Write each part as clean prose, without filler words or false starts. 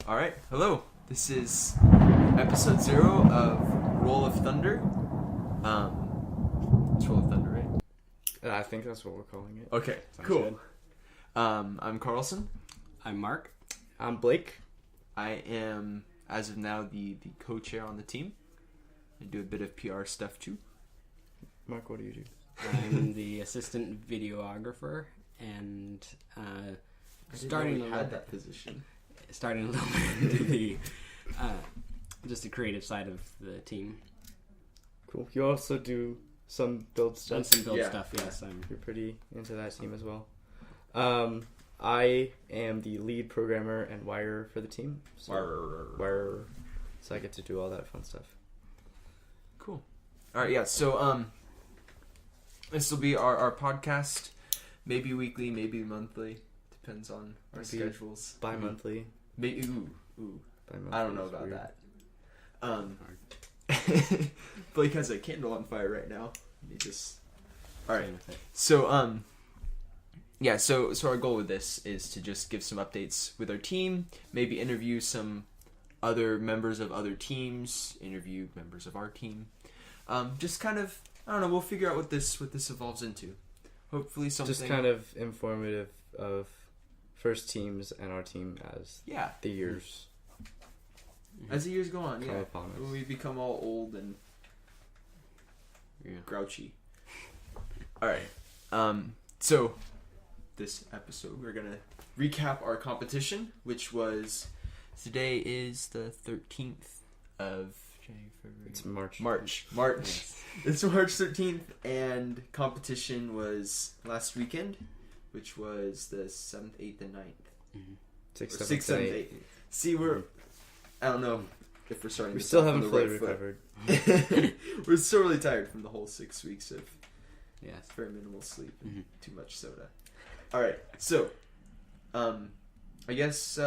All right, hello. This is episode 0 of Roll of Thunder. It's Roll of Thunder, right? I think that's what we're calling it. Okay, Sounds cool. good. I'm Carlson. I'm Mark. I'm Blake. I am, as of now, the co-chair on the team. I do a bit of PR stuff too. Mark, what do you do? I'm the assistant videographer and starting a little that position. starting a little bit into the just the creative side of the team. Cool. You also do some build Done stuff. some build Yeah. stuff. Yes, I'm. You're pretty into that team as well. I am the lead programmer and wirer for the team. Wirer. So I get to do all that fun stuff. Cool. All right, yeah. So this will be our podcast, maybe weekly, maybe monthly, depends on our Maybe schedules. Bi-monthly. Maybe ooh. Bi-monthly I don't know is about weird. that. Blake has a candle on fire right now. He just. All right. fine with it. So yeah. So our goal with this is to just give some updates with our team. Maybe interview some other members of other teams. Interview members of our team. Just kind of. I don't know. We'll figure out what this evolves into. Hopefully something. Just kind of informative of first teams and our team as Yeah. the years As the years go on, come yeah. upon us. When we become all old and Yeah. grouchy. Alright. So this episode we're gonna recap our competition, which was today is the 13th of January, February. It's March. March. Yes. It's March 13th, and competition was last weekend, which was the 7th, 8th, and 9th. Mhm. 6th, Or 7th, 6th, 7th, 8th. See, I don't know if we're starting We this still off on haven't the fully right foot. recovered. We're still really tired from the whole 6 weeks of Yes. very minimal sleep and Mhm. too much soda. All right, so, I guess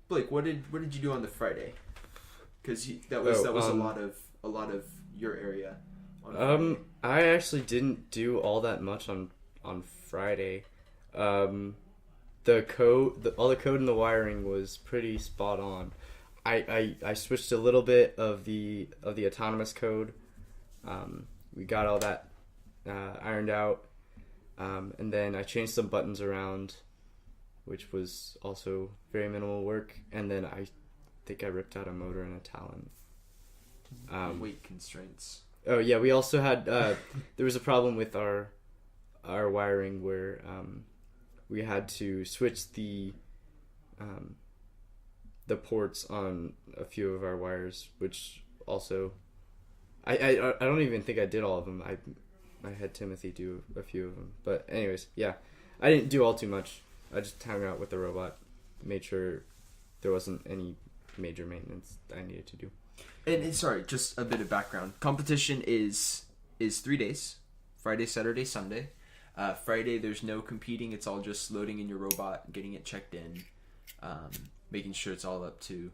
Blake, what did you do on the Friday? Because that was a lot of your area. On Friday. I actually didn't do all that much on Friday. The code, all the code and the wiring was pretty spot on. I switched a little bit of the autonomous code. We got all that ironed out, and then I changed some buttons around, which was also very minimal work. And then I think I ripped out a motor and a Talon. Weight constraints. Oh yeah, we also had there was a problem with our wiring where we had to switch the ports on a few of our wires, which also I don't even think I did all of them. I had Timothy do a few of them, but anyways, yeah, I didn't do all too much. I just hung out with the robot, made sure there wasn't any major maintenance I needed to do. And sorry, just a bit of background. Competition is 3 days: Friday, Saturday, Sunday. Friday, there's no competing. It's all just loading in your robot, getting it checked in, making sure it's all up to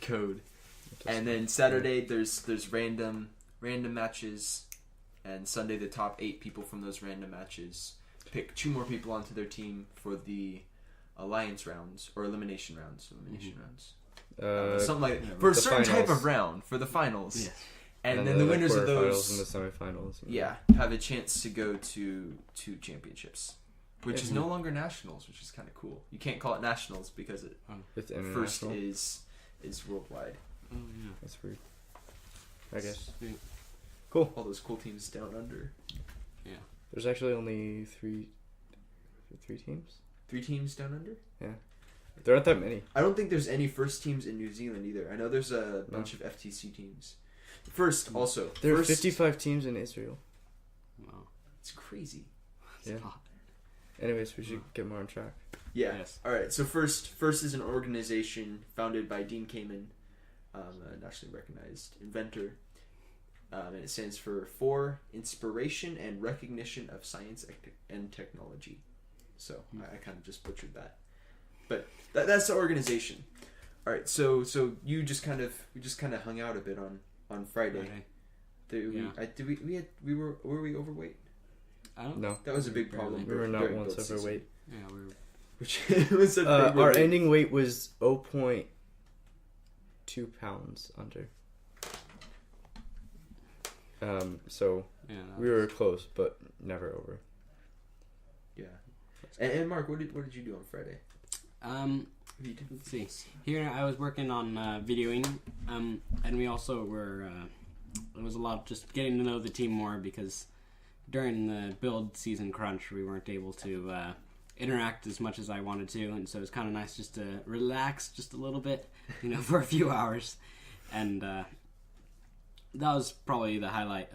code. And then Saturday, there's random matches, and Sunday, the top 8 people from those random matches pick 2 more people onto their team for the alliance rounds or elimination rounds. Something like yeah, for a the certain type finals. of round for the finals. Yes. And then the winners of quarterfinals and those, the semifinals. yeah, have a chance to go to championships, which is no longer nationals, which is kind of cool. You can't call it nationals because it With first international. is worldwide. Oh yeah. That's weird. I guess. Sweet. Cool. All those cool teams down under. Yeah. There's actually only three teams. 3 teams down under. There aren't that many. I don't think there's any first teams in New Zealand either. I know there's a bunch of FTC teams. First, also, There are first, 55 teams in Israel. Wow. it's crazy. That's Yeah. hot. Anyways, we should get more on track. Yeah. Yes. All right. So first is an organization founded by Dean Kamen, a nationally recognized inventor, and it stands for Inspiration and Recognition of Science and Technology. So I kind of just butchered that, but that's the organization. All right. So we just kind of hung out a bit on Friday. Friday. Were we overweight? I don't. No, That was a big problem. we were not during once build season. overweight. Yeah, we were. Which was a big Our relief. ending weight was 2 pounds under. So Yeah, we were close, but never over. Yeah. And Mark, what did you do on Friday? Let's see. Here I was working on videoing, and we also were. It was a lot of just getting to know the team more because during the build season crunch, we weren't able to interact as much as I wanted to, and so it was kind of nice just to relax just a little bit, for a few hours, and that was probably the highlight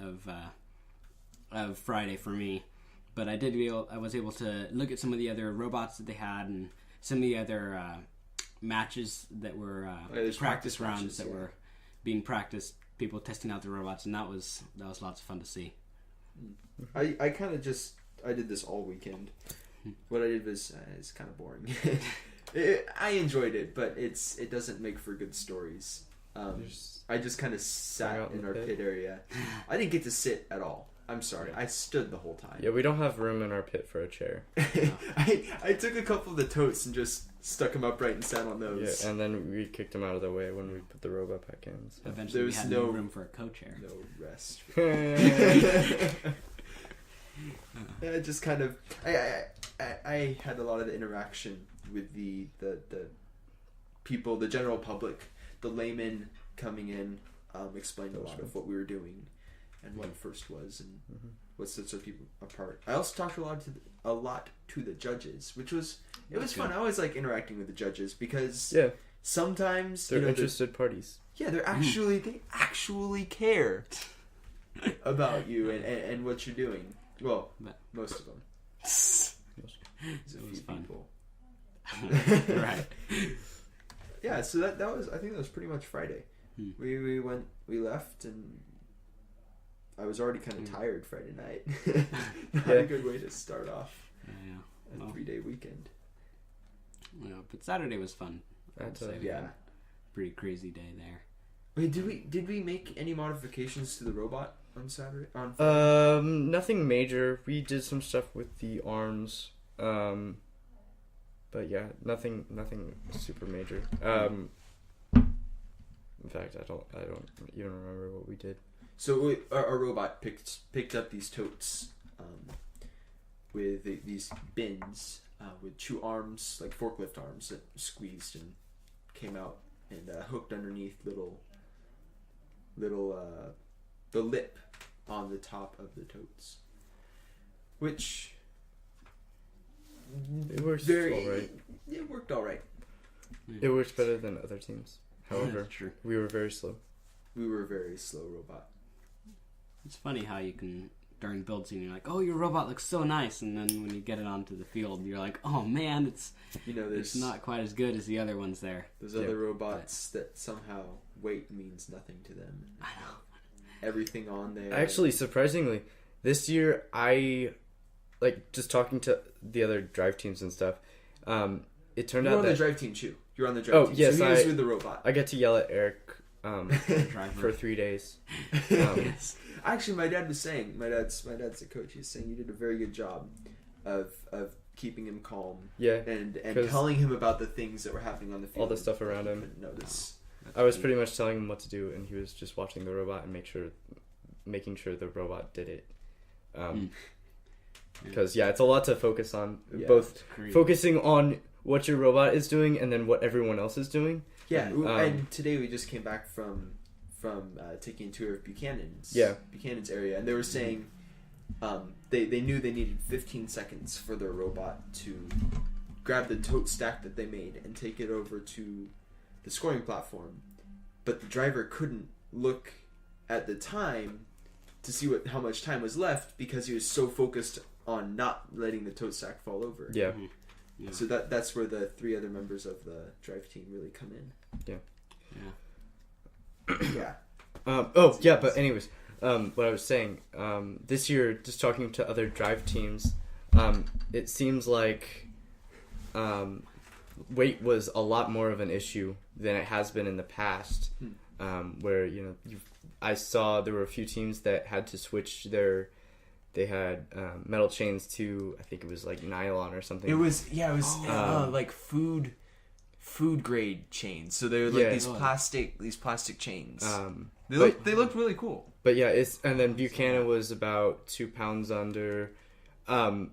of Friday for me. But I was able to look at some of the other robots that they had and some of the other matches that were practice rounds matches, that were being practiced. People testing out the robots, and that was lots of fun to see. I kind of I did this all weekend. What I did was it's kind of boring. I enjoyed it, but it doesn't make for good stories. I just kind of sat in our pit area. I didn't get to sit at all. I'm sorry. I stood the whole time. Yeah, we don't have room in our pit for a chair. I took a couple of the totes and just stuck them upright and sat on those. Yeah, and then we kicked them out of the way when we put the robot back in. So. Eventually, we had no room for a co-chair. No rest. I just kind of I had a lot of the interaction with the people, the general public, the laymen coming in, explained a lot of what we were doing and what First was and what sets our people apart. I also talked a lot to the judges, which was fun. I always like interacting with the judges because sometimes they're interested parties. Yeah, they actually care about you and what you're doing. Well, most of them. There's a few people. Right. Yeah, so that was, I think that was pretty much Friday. We left, and I was already kind of tired Friday night. Not a good way to start off a 3-day weekend. Yeah, but Saturday was fun. That's Pretty crazy day there. Wait, did we make any modifications to the robot on Saturday? On Friday? Nothing major. We did some stuff with the arms. But yeah, nothing super major. In fact, I don't even remember what we did. So our robot picked up these totes with these bins with 2 arms, like forklift arms, that squeezed and came out and hooked underneath little the lip on the top of the totes, which it works all right. It worked all right. It works better than other teams. However, True. we were very slow. We were a very slow robot. It's funny how you can, during build scene, you're like, oh, your robot looks so nice, and then when you get it onto the field, you're like, oh man, it's not quite as good as the other ones there. There's other robots that somehow weight means nothing to them. I know. Everything on there. Actually, surprisingly, this year I just talking to the other drive teams and stuff. It turned out You're on that the drive team too. You're on the drive team. Yes, so he was with the robot. I get to yell at Eric for 3 days. Yes. Actually, my dad was saying, my dad's the coach. He's saying you did a very good job of keeping him calm. Yeah, and telling him about the things that were happening on the field. All the stuff around him. Couldn't notice. I was pretty much telling him what to do, and he was just watching the robot and making sure the robot did it. Because it's a lot to focus on. Yeah, both focusing on what your robot is doing and then what everyone else is doing. Yeah, and today we just came back from taking a tour of Buchanan's area, and they were saying they knew they needed 15 seconds for their robot to grab the tote stack that they made and take it over to the scoring platform, but the driver couldn't look at the time to see how much time was left because he was so focused on not letting the tote stack fall over. Yeah. Mm-hmm. Yeah. So that's where the 3 other members of the drive team really come in. Yeah. But anyways, what I was saying, this year, just talking to other drive teams, it seems like weight was a lot more of an issue than it has been in the past, where I saw there were a few teams that had to switch they had metal chains to, I think it was like nylon or something. It was like food food grade chains. So they're like Yeah. these plastic chains. But- They looked really cool. But yeah, and then Buchanan was about 2 pounds under. A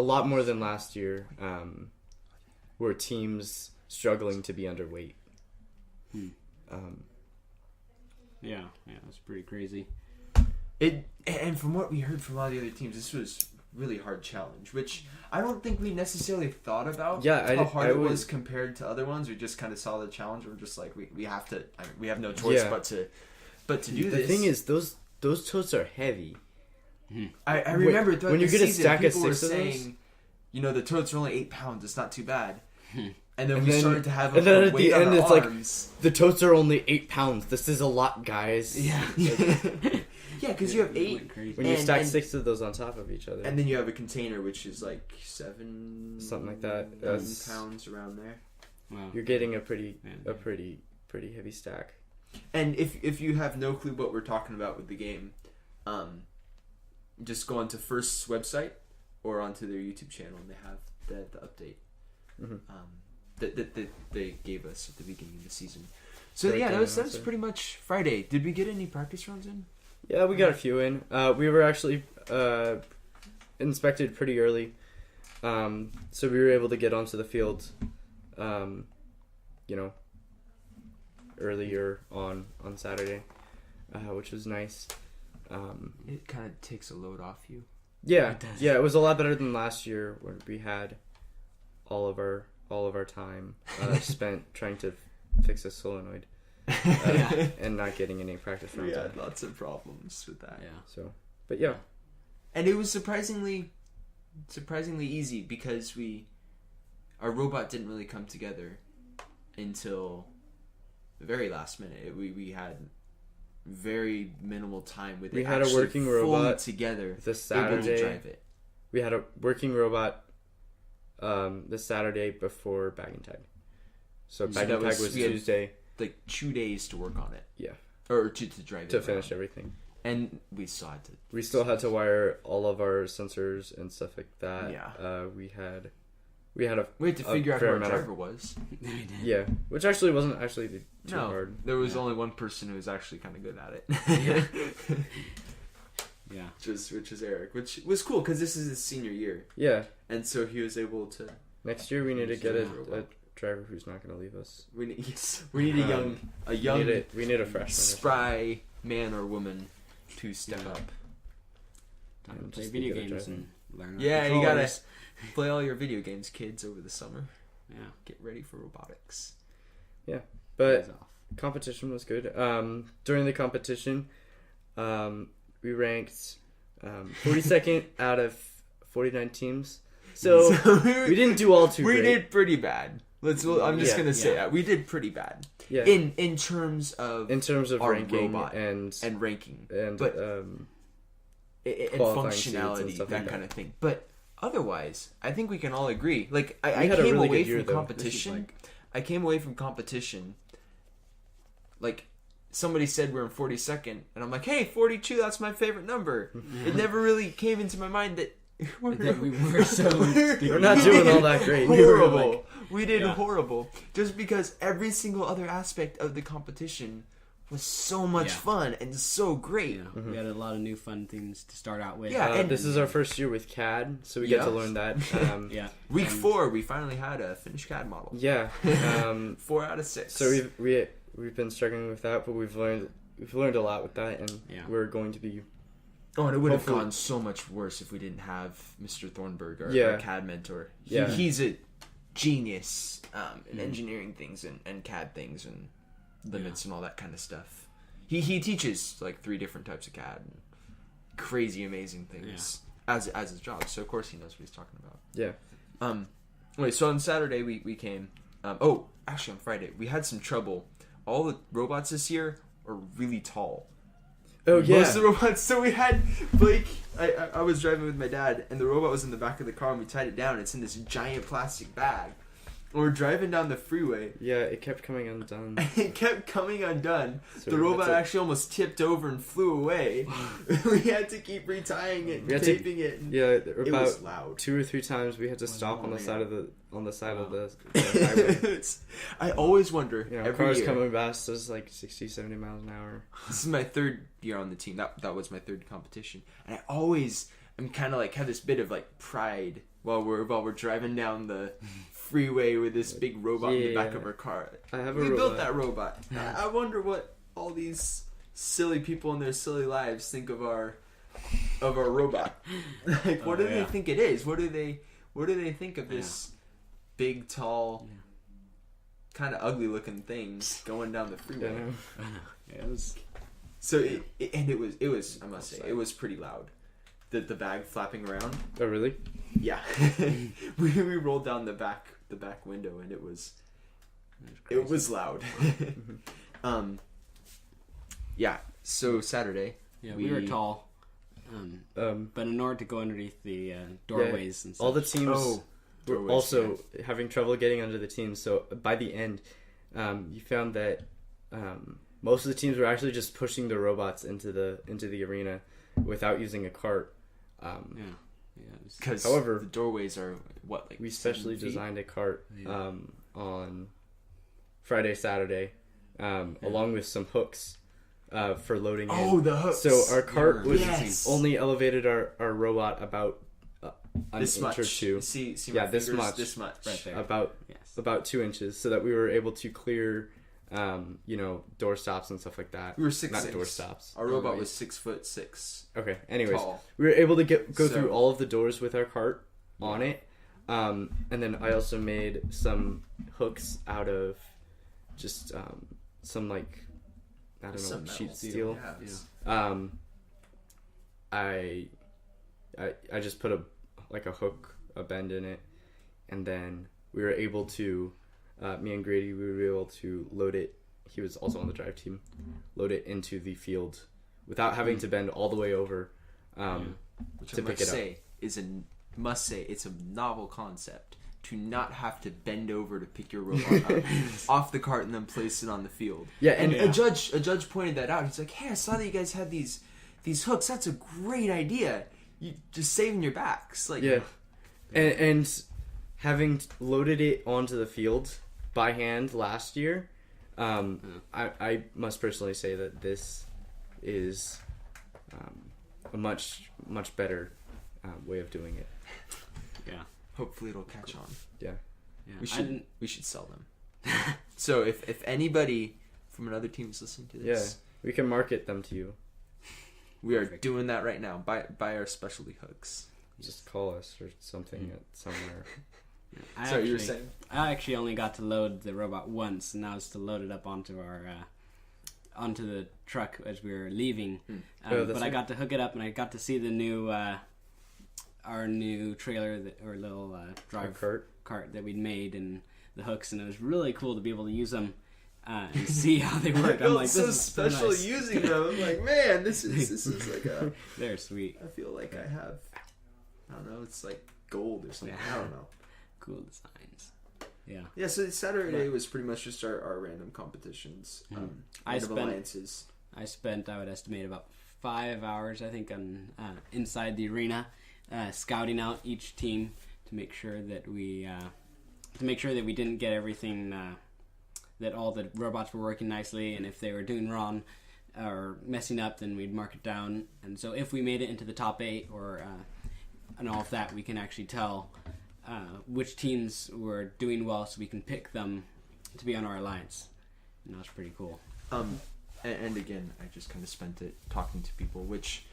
lot more than last year. Were teams struggling to be underweight. Yeah, that's pretty crazy. And from what we heard from a lot of the other teams, this was really hard challenge, which I don't think we necessarily thought about. Yeah, how hard it was compared to other ones. We just kind of saw the challenge. We're just like we have to. I mean, we have no choice Yeah. but to do The this. thing is, those totes are heavy. I remember when you the get a season, stack of people were 6 of those? saying, the totes are only 8 pounds. It's not too bad. And then And we then- started to have and then a at weight the on end, our it's like- arms. The totes are only 8 pounds. This is a lot, guys. Yeah, yeah, because you have It 8. went crazy. When you And- stack and- 6 of those on top of each other. And then you have a container which is like 7 Something like that. 7 That's- pounds around there. Wow. You're getting a pretty Yeah. pretty heavy stack. And if you have no clue what we're talking about with the game, just go onto First's website or onto their YouTube channel, and they have the update that they gave us at the beginning of the season. So Right yeah, there, that was also. pretty much Friday. Did we get any practice runs in? Yeah, we got a few in. We were actually inspected pretty early, so we were able to get onto the field, earlier on Saturday, which was nice. It kind of takes a load off you. Yeah, It does. yeah, it was a lot better than last year when we had all of our time spent trying to fix a solenoid and not getting any practice We runs. had in. lots of problems with that. Yeah. So, but yeah, And it was surprisingly easy because our robot didn't really come together until the very last minute. We had very minimal time with We it had a actually working fully robot together, this able to Saturday drive it. we had a working robot this Saturday before bag and tag. So So bag that and tag was- was we had- Tuesday Like 2 days to work on it. Yeah. Or to drive it. to around. finish everything. And we still had to. We still had to wire all of our sensors and stuff like that. Yeah. We had a We had to a figure out who fair our amount of- driver was. We did. yeah, which actually wasn't actually too No, hard. there was Yeah. only one person who was actually kind of good at it. Yeah. which is Eric, which was cool because this is his senior year, Yeah, and so he was able to. next year we need to get a Yeah. driver who's not going to leave us. We need a young We need a freshman. or spry man or woman to step Yeah. up. Time to And play just video get a games driver. and learn. our Yeah, you gotta controllers. play all your video games, kids, over the summer. Yeah. Get ready for robotics. But Days off. competition was good. During the competition, we ranked 42nd out of 49 teams. So we didn't do all too We great. did pretty bad. I'm just Yeah. gonna say Yeah. that we did pretty bad Yeah. in terms of In terms of our ranking robot and ranking and but- um, and qualifying seeds and functionality, stuff that like kind of thing. But otherwise, I think we can all agree. Like I We had a came really away good year, from though. competition. I came away from competition. Like somebody said, we're in 42nd, and I'm like, hey, 42. That's my favorite number. It never really came into my mind that That we were so. we're not doing all that great. We were horrible. like- We did Yeah. horrible. Just because every single other aspect of the competition was so much Yeah. fun and so great. You know, we had a lot of new fun things to start out with. Yeah, and- this is our first year with CAD, so we get Yeah. to learn that. Yeah. Week And- 4, we finally had a finished CAD model. Yeah. 4 out of 6. So we've been struggling with that, but we've learned a lot with that, and Yeah. we're going to be. Oh, and it would have Hopefully- gone so much worse if we didn't have Mr. Thornburg, our Yeah. CAD mentor. Yeah. He's a genius in engineering things and CAD things and limits and all that kind of stuff. He teaches like 3 different types of CAD and crazy amazing things as his job. So of course he knows what he's talking about. Yeah. Wait, so on Saturday we came. Actually on Friday we had some trouble. All the robots this year are really tall. Oh yeah. Most of the robots. So we had Blake. I was driving with my dad, and the robot was in the back of the car, and we tied it down. It's in this giant plastic bag, we're driving down the freeway. Yeah, it kept coming undone. It kept coming undone. So The we had robot to- actually almost tipped over and flew away. We had to keep retying it and We had to- taping it. And Yeah, it about was loud. 2 or 3 times we had to Was stop on the annoying. side of the Wow. highway. I always wonder. You know, every cars year. coming past us like 60, 70 miles an hour. This is my 3rd year on the team. That was my 3rd competition, and I'm kind of like have this bit of like pride while we're driving down the freeway with this big robot in the back Yeah. of our car. I have a We robot. built that robot. I wonder what all these silly people in their silly lives think of our robot. Like, what do they yeah. think it is? What do they think of this big, tall, kind of ugly looking thing going down the freeway? Yeah, no. I know. Yeah, it was. So it was I must say it was pretty loud. The bag flapping around. Oh, really? Yeah, we rolled down the back window and it was loud. Yeah. So Saturday. Yeah, we were tall. But in order to go underneath the doorways and stuff. All the teams Oh, were doorways, also having trouble getting under the teams. So by the end, you found that most of the teams were actually just pushing the robots into the arena without using a cart. Yeah. It was, Because However, the doorways are what, like we specially 7 feet? designed a cart Yeah. on Friday, Saturday, along with some hooks for loading Oh, in. the hooks. So our cart was Yes. only elevated our robot about an this inch much. or two. See my Yeah, this fingers? much. This much. right there. About Yes. about 2 inches, so that we were able to clear, door stops and stuff like that. We were 6'6". Not door stops. Our robot right. was 6'6" Okay. Anyways, tall. we were able to go So- through all of the doors with our cart on it, and then I also made some hooks out of just some like I don't know Some sheet metal. steel. Yeah, it was- I just put a hook, a bend in it, and then we were able to, me and Grady, we were able to load it. He was also on the drive team. Load it into the field without having to bend all the way over. Which to I pick must it up. say it's a novel concept to not have to bend over to pick your robot up off the cart and then place it on the field. Yeah, And and a judge pointed that out. He's like, "Hey, I saw that you guys had these hooks. That's a great idea. You just saving your backs." Like, yeah, and having loaded it onto the field by hand last year, I must personally say that this is a much better way of doing it. Yeah. hopefully it'll catch on. Yeah. Yeah. We should sell them. So if anybody from another team is listening to this, We can market them to you. we are doing that right now. Buy our specialty hooks. Just call us or something at somewhere. Sorry, you were saying? I actually only got to load the robot once, and that was to load it up onto our onto the truck as we were leaving. Oh, that's but I right. got to hook it up, and I got to see the new our new trailer or little drive cart that we'd made, and the hooks, and it was really cool to be able to use them and see how they work. I'm like, this so is special nice. using them. I'm like, man, this is like a. They're sweet, I feel like I have. I don't know. It's like gold or something. Yeah. I don't know. cool designs. Yeah. Yeah. So Saturday was pretty much just our random competitions. I Random spent- alliances. I spent, I would estimate, about 5 hours, I think, on inside the arena, scouting out each team to make sure that we didn't get everything, that all the robots were working nicely, and if they were doing wrong or messing up, then we'd mark it down. And so if we made it into the top 8 or and all of that, we can actually tell which teams were doing well, so we can pick them to be on our alliance. And that's pretty cool. And again, I just kind of spent it talking to people, which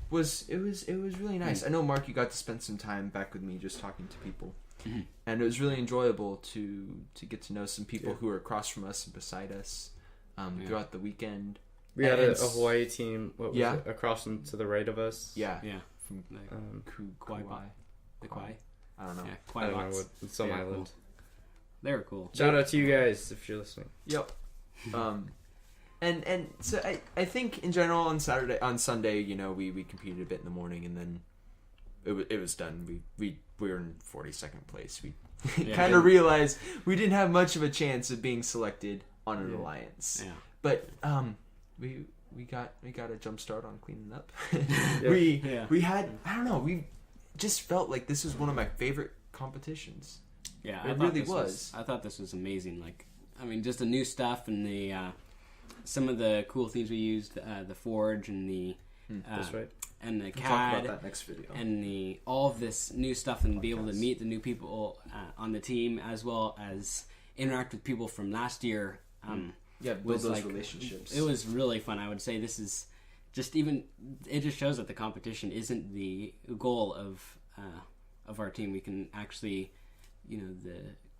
was really nice. I know, Mark, you got to spend some time back with me just talking to people, and it was really enjoyable to get to know some people who are across from us and beside us throughout the weekend. We had And a Hawaii team. What was Yeah. it? Across and to the right of us. Yeah, Yeah. from Kauai. Kauai. The Kauai. I don't know. Yeah, I Kauai don't know Lots. what some Very island. cool. They were cool. Shout out to you guys if you're listening. Yep. And so I think in general on Sunday, we competed a bit in the morning, and then it was done. We were in 42nd place. We Yeah. kind of realized we didn't have much of a chance of being selected on an alliance. Yeah. But we got a jump start on cleaning up. Yeah. We had, I don't know, we just felt like this was one of my favorite competitions. Yeah, It I thought really this was. I thought this was amazing. Like, I mean, just the new stuff and the some of the cool themes we used, the forge and the That's right. and the We'll talk CAD about that next video. and the all of this new stuff and be able to meet the new people on the team as well as interact with people from last year. Yeah, build was those like- relationships. It was really fun. I would say this is just even. It just shows that the competition isn't the goal of our team. We can actually,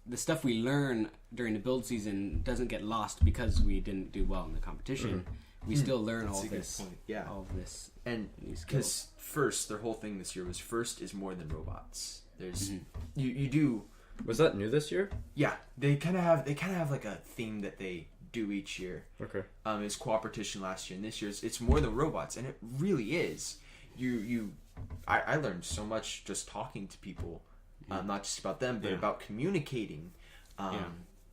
the stuff we learn during the build season doesn't get lost because we didn't do well in the competition. We still learn That's all a good this. point. Yeah. All of this. And New skills. because first, their whole thing this year was first is more than robots. There's you do Was that new this year? yeah. They kind of have like a theme that they do each year. Okay. It's cooperation last year, and this year it's more than robots, and it really is. I learned so much just talking to people, not just about them, but Yeah. about communicating,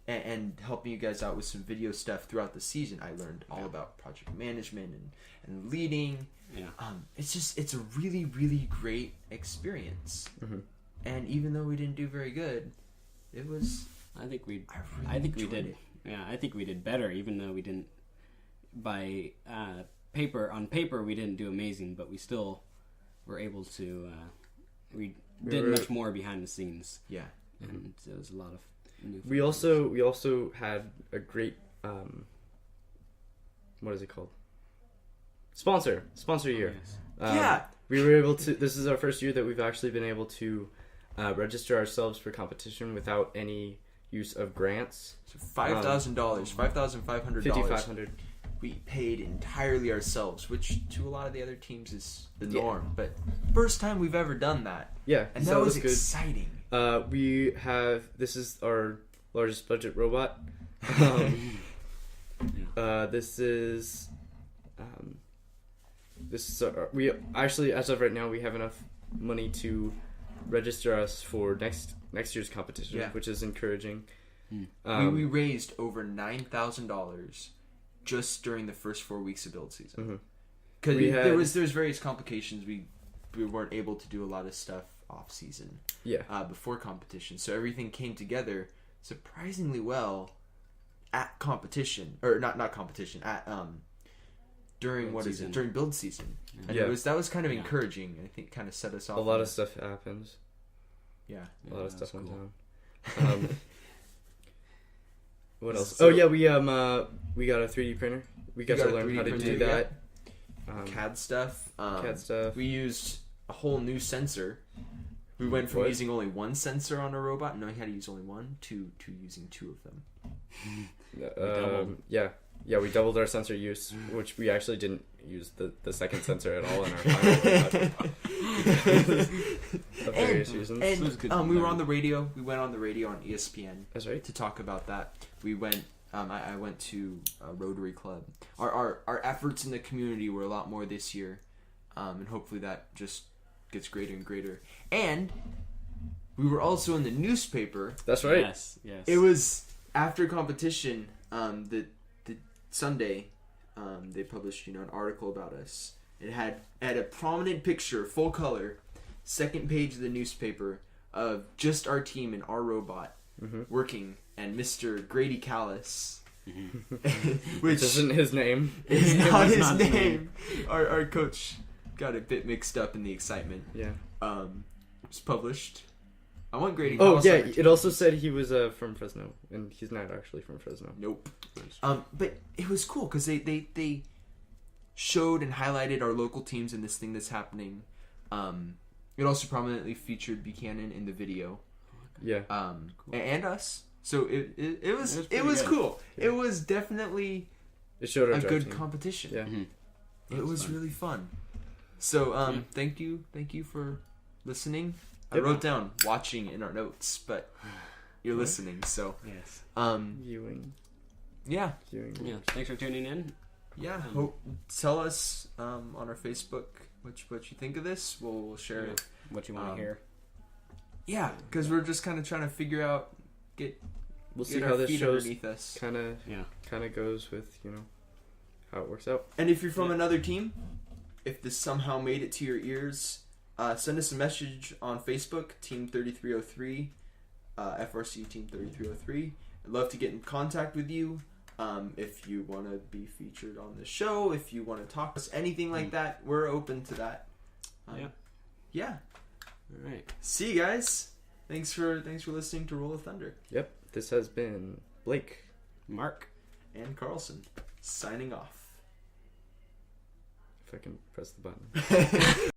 and helping you guys out with some video stuff throughout the season. I learned all about project management and leading. Yeah. It's a really, really great experience. And even though we didn't do very good, it was. I think we. I really I think we enjoyed did. it. Yeah, I think we did better, even though we didn't. By on paper, we didn't do amazing, but we still were able to. We did much more behind the scenes, Yeah. and there was a lot of new. We also had a great what is it called? Sponsor year. Yes. Yeah. We were able to. This is our first year that we've actually been able to register ourselves for competition without any use of grants. So $5,000, $5,500. $5,500. We paid entirely ourselves, which to a lot of the other teams is the Yeah. norm. But first time we've ever done that, Yeah, and so that it was good. exciting. We have. This is our largest budget robot. This is. We actually, as of right now, we have enough money to register us for next year's competition, Yeah. which is encouraging. We raised over $9,000 just during the first 4 weeks of build season. Because We there had- was various complications. We weren't able to do a lot of stuff off season. Yeah. Before competition, so everything came together surprisingly well at competition, or not competition, at during Build season. during build season, and Yeah. that was kind of Yeah. encouraging. I think kind of set us off. A lot on of stuff happens. yeah. A lot of that's stuff went cool. down. What else? So- Oh yeah, we got a 3D printer. We got got to a learn 3D how to printer, do yeah. that. CAD stuff. CAD stuff. We used a whole new sensor. We went from What? using only one sensor on a robot, knowing how to use only one, to using two of them. doubled. Yeah, we doubled our sensor use, which we actually didn't use the second sensor at all in our final robot. For various reasons. It was And good to we were learn. on the radio. We went on the radio on ESPN That's right. to talk about that. We went. I went to a Rotary Club. Our efforts in the community were a lot more this year, and hopefully that just gets greater and greater. And we were also in the newspaper. That's right. Yes. It was after competition. The Sunday, they published an article about us. It had a prominent picture, full color, second page of the newspaper of just our team and our robot working, and Mr. Grady Callis, which Isn't his name? is It not was his not his name. Our coach got a bit mixed up in the excitement. Yeah. It was published. I want Grady Oh Callis. yeah, on our it team. also said he was from Fresno, and he's not actually from Fresno. Nope. But it was cool because they showed and highlighted our local teams in this thing that's happening. It also prominently featured Buchanan in the video. Yeah. And us. So it was pretty good. cool. Yeah. It was definitely It showed our a drive good team. competition. Yeah. It was fun. really fun. So Yeah. thank you for listening. I Yep. wrote down watching in our notes, but you're listening. So Yes. Viewing. yeah. Yeah. Thanks for tuning in. Tell us on our Facebook what you think of this. We'll share it what you want to hear. Yeah, because we're just kind of trying to figure out, We'll get see our how this feet shows underneath us. kind of goes with how it works out. And if you're from another team, if this somehow made it to your ears, send us a message on Facebook, Team 3303, FRC Team 3303. I'd love to get in contact with you. If you want to be featured on the show, if you want to talk to us, anything like that, we're open to that. Yeah. All right. See you guys. Thanks for listening to Roll of Thunder. Yep. This has been Blake, Mark, and Carlson signing off. if I can press the button.